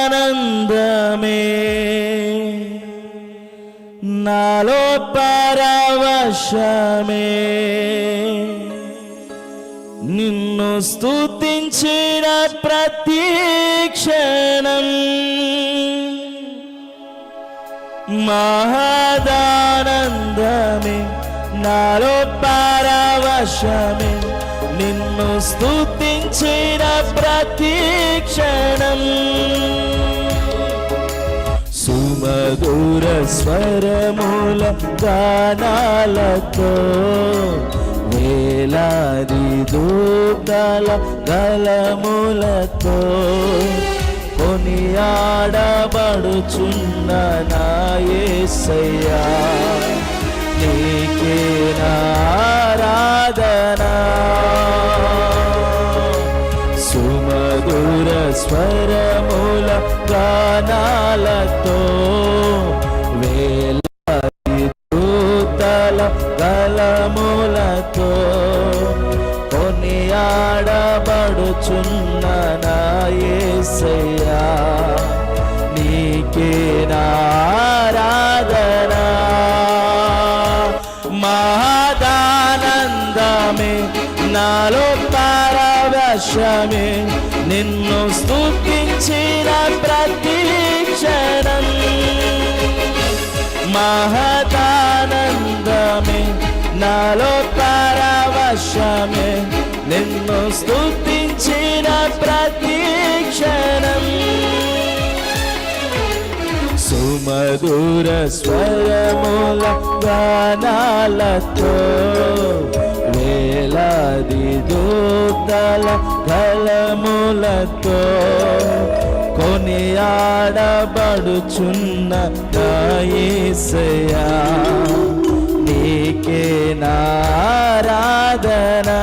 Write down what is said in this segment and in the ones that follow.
మహదానందమే నాలో పరవశమే నిన్ను స్తుతించిన ప్రతి క్షణం మహదానందమే నాలో పరవశమే నిన్ను స్తుతించిన ప్రతి క్షణం సుమధుర స్వరముల గానాలతో వేలాది దూతల గళములతో కొనియాడబడుచున్న నా యేసయ్యా నీకే నా ఆరాధనా సుమధుర స్వరముల గానాలతో వేలాది దూతల గళములతో కొనియాడబడుచున్న నా యేసయ్యా నీకే నా ఆరాధనా మహదానందమే నాలో పరవశమే నిన్ను స్తుతించిన ప్రతి క్షణం మహదానందమే నాలో పరవశమే నిన్ను స్తుతించిన ప్రతి క్షణం సుమధుర స్వరముల గానాలతో వేలాది దూతల గళములతో కొనియాడబడుచున్న నా యేసయ్యా నీకే నా ఆరాధనా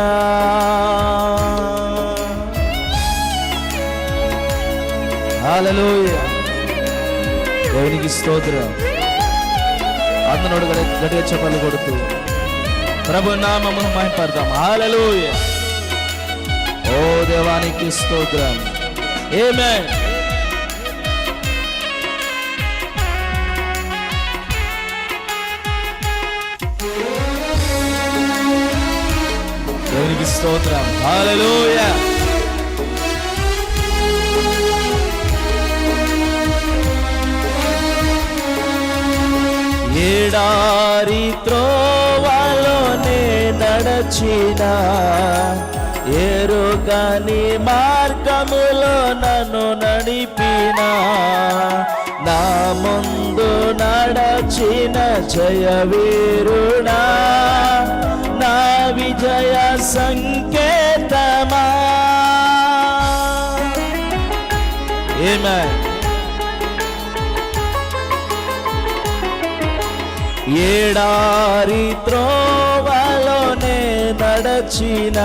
హల్లెలూయా దేవునికి స్తోత్రం అందనోడు గట్టిగా చప్పట్లు కొడుతూ ప్రభు నామమును మహిమపడదాం హల్లెలూయా ఓ దేవానికి స్తోత్రం ఆమేన్ దేవునికి స్తోత్రం హల్లెలూయా ఎడారి త్రోవలోనే నడచిన ఎరుగని మార్గములో నన్ను నడిపిన నా ముందు నడచిన జయవీరుడా నా విజయ సంకేతమా ఆమేన్ ఎడారి త్రోవలోనే నడచిన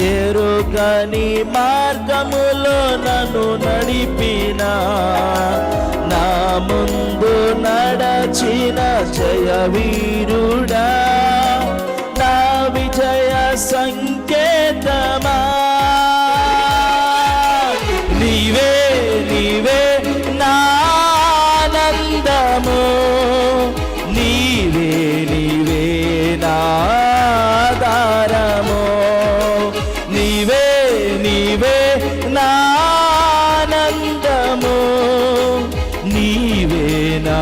ఎరుగని మార్గములో నన్ను నడిపిన నా ముందు నడచిన జయవీరుడా నా విజయ సంకేతమా నీవే నీవే నా ఆనందము నీవే నీవే నా ఆధారము నీవే నీవే నా ఆనందము నీవే నా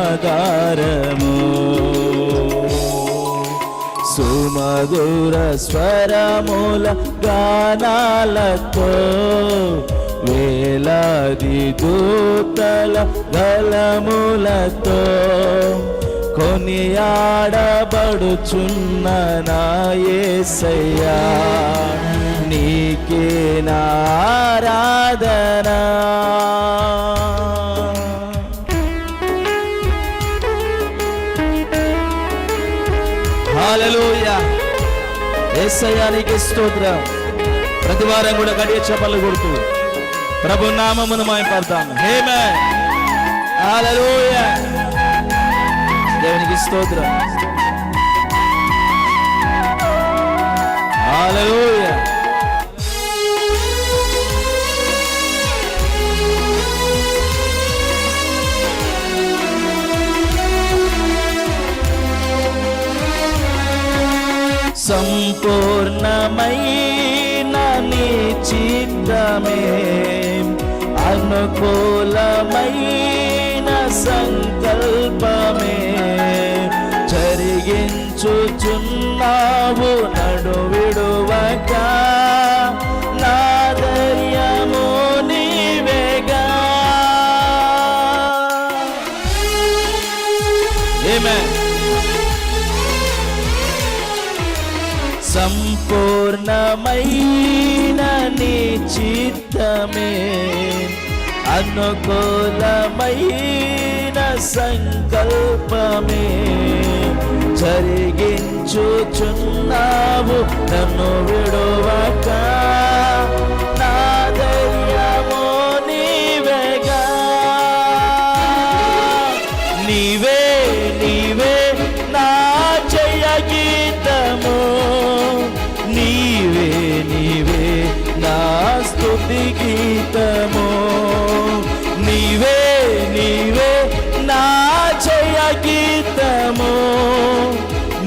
ఆధారము సుమధుర స్వరముల గానాలతో వేలాది దూతల గళములతో కొనియాడబడుచున్న నా యేసయ్యా నీకే నా ఆరాధనా హల్లెలూయా యేసయ్యా నీకే స్తోత్రం ప్రతి వారం కూడా గట్టిగా చప్పట్లు కొడుతూ ప్రభు నామమును మహిమపడతాము ఆమేన్ హల్లెలూయా దేవునికి స్తోత్రం హల్లెలూయా సంపూర్ణమైన నీ చిత్తమే, అనుకూలమైన సంకల్పమే జరిగించుచున్నావు నడువిడువక, నా ధైర్యము నీవేగా. ఆమేన్. సంపూర్ణమైన నీ చిత్తమే, అనుకూలమైన సంకల్పమే జరిగించుచున్నావు నన్ను విడువక, నా ధైర్యము నీవేగా. నీవే నీవే నా జయ గీతము, నీవే నీవే నా స్తుతి గీతము, నీవే నీవే నా జయ గీతము,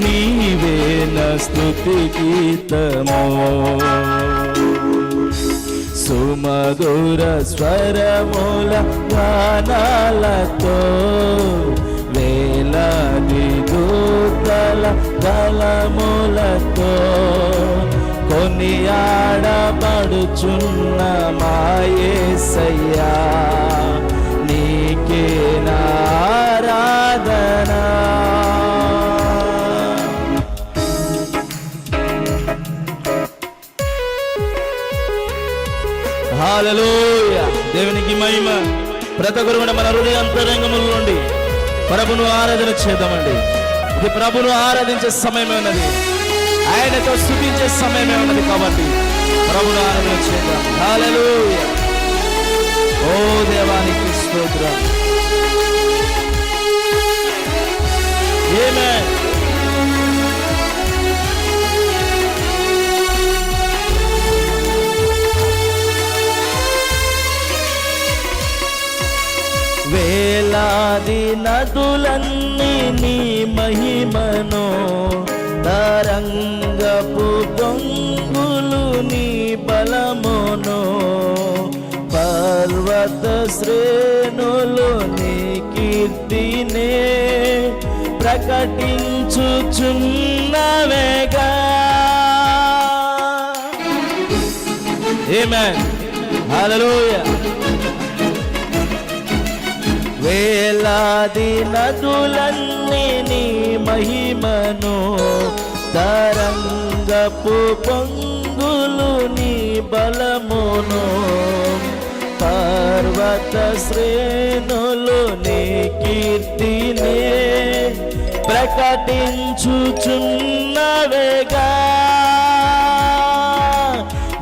నీవే నా స్తుతి గీతము. సుమధుర స్వరముల గానాలతో, వేలాది దూతల దళములతో కొనియాడబడుచున్న మా యేసయ్యా, నీకే నా ఆరాధన. హల్లెలూయా. దేవునికి మహిమ. ప్రతి ఒక్కరు కూడా మన హృదయ అంతరంగముల నుండి ప్రభును ఆరాధన చేద్దామండి. ఇది ప్రభును ఆరాధించే సమయమే ఉన్నది, ఆయనతో స్తుతించే సమయమే ఉన్నది. కాబట్టి ప్రభును ఆరాధన చేద్దాం. హల్లెలూయా. ఓ దేవానికి స్తోత్రం. ఆమేన్. వేలాది నదులన్నీ నీ మహిమను, తరంగపు పొంగులు నీ బలమును, పర్వత శ్రేణులు నీ కీర్తినే ప్రకటించుచున్నవేగా. ఆమేన్. హల్లెలూయా. వేలాది నదులన్నీ నీ మహిమను, తరంగపు పొంగులు నీ బలమును, పర్వత శ్రేణులు నీ కీర్తినే ప్రకటించుచున్నవేగా.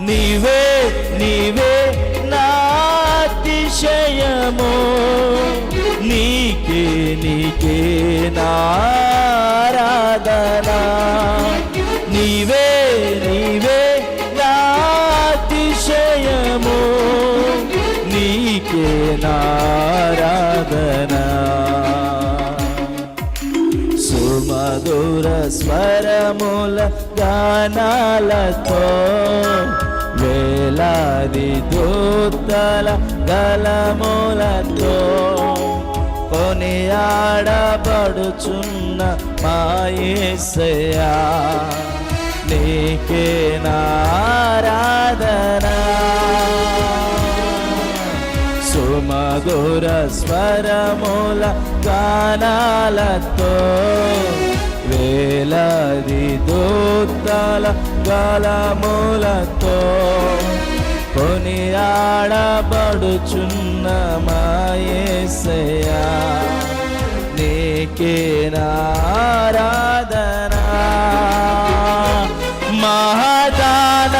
నీవే నీవే నా అతిశయము, నీకే నీకే నా ఆరాధన. నీవే నీవే నా అతిశయము, నీకే నా ఆరాధన. సుమధుర స్వరముల గానాలతో, వేలాది దూతల గళములతో కొనియాడబడుచున్న మా యేసయ్యా, నీకే నా ఆరాధన. సుమధుర స్వరముల గానాలతో, వేలాది దూతల గళములతో కొనియాడబడుచున్న మా యేసయ్యా, నీకే నా ఆరాధన. మహదానందమే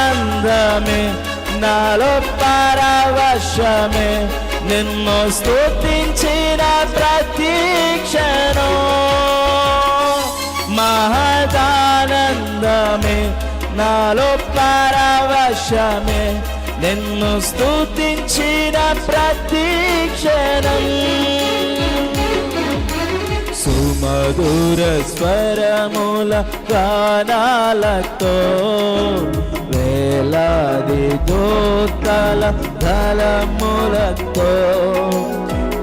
నాలో పరవశమే, నిన్ను స్తుతించిన ప్రతి క్షణం. మహదానందమే నాలో పరవశమే, నిన్ను స్తుతించిన ప్రతి క్షణం. సుమధుర స్వరముల గానాలతో వేలాది దూతల దళములతో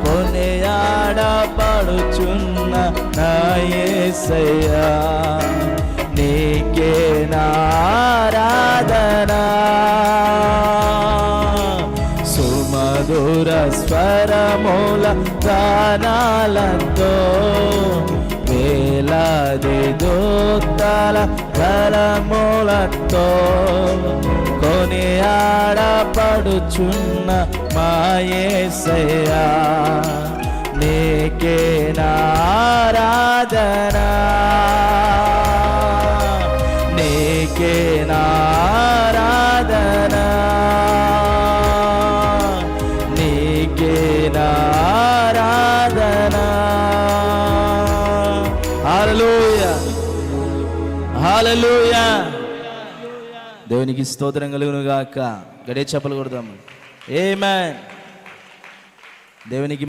కొనియాడబడుచున్న నా యేసయ్యా నీకే నా ఆరాధన. సుమధుర స్వరముల గానాలతో వేలాది దూతల దళములతో కొనియాడబడుచున్న మా యేసయ్యా నీకే నా ఆరాధన. నీకే నా ఆరాధన. నీకే నా ఆరాధన. హల్లెలూయా హల్లెలూయా. దేవునికి స్తోత్రం కలుగును గాక. గడే చెప్పలు కొడదాము. ఆమేన్. దేవునికి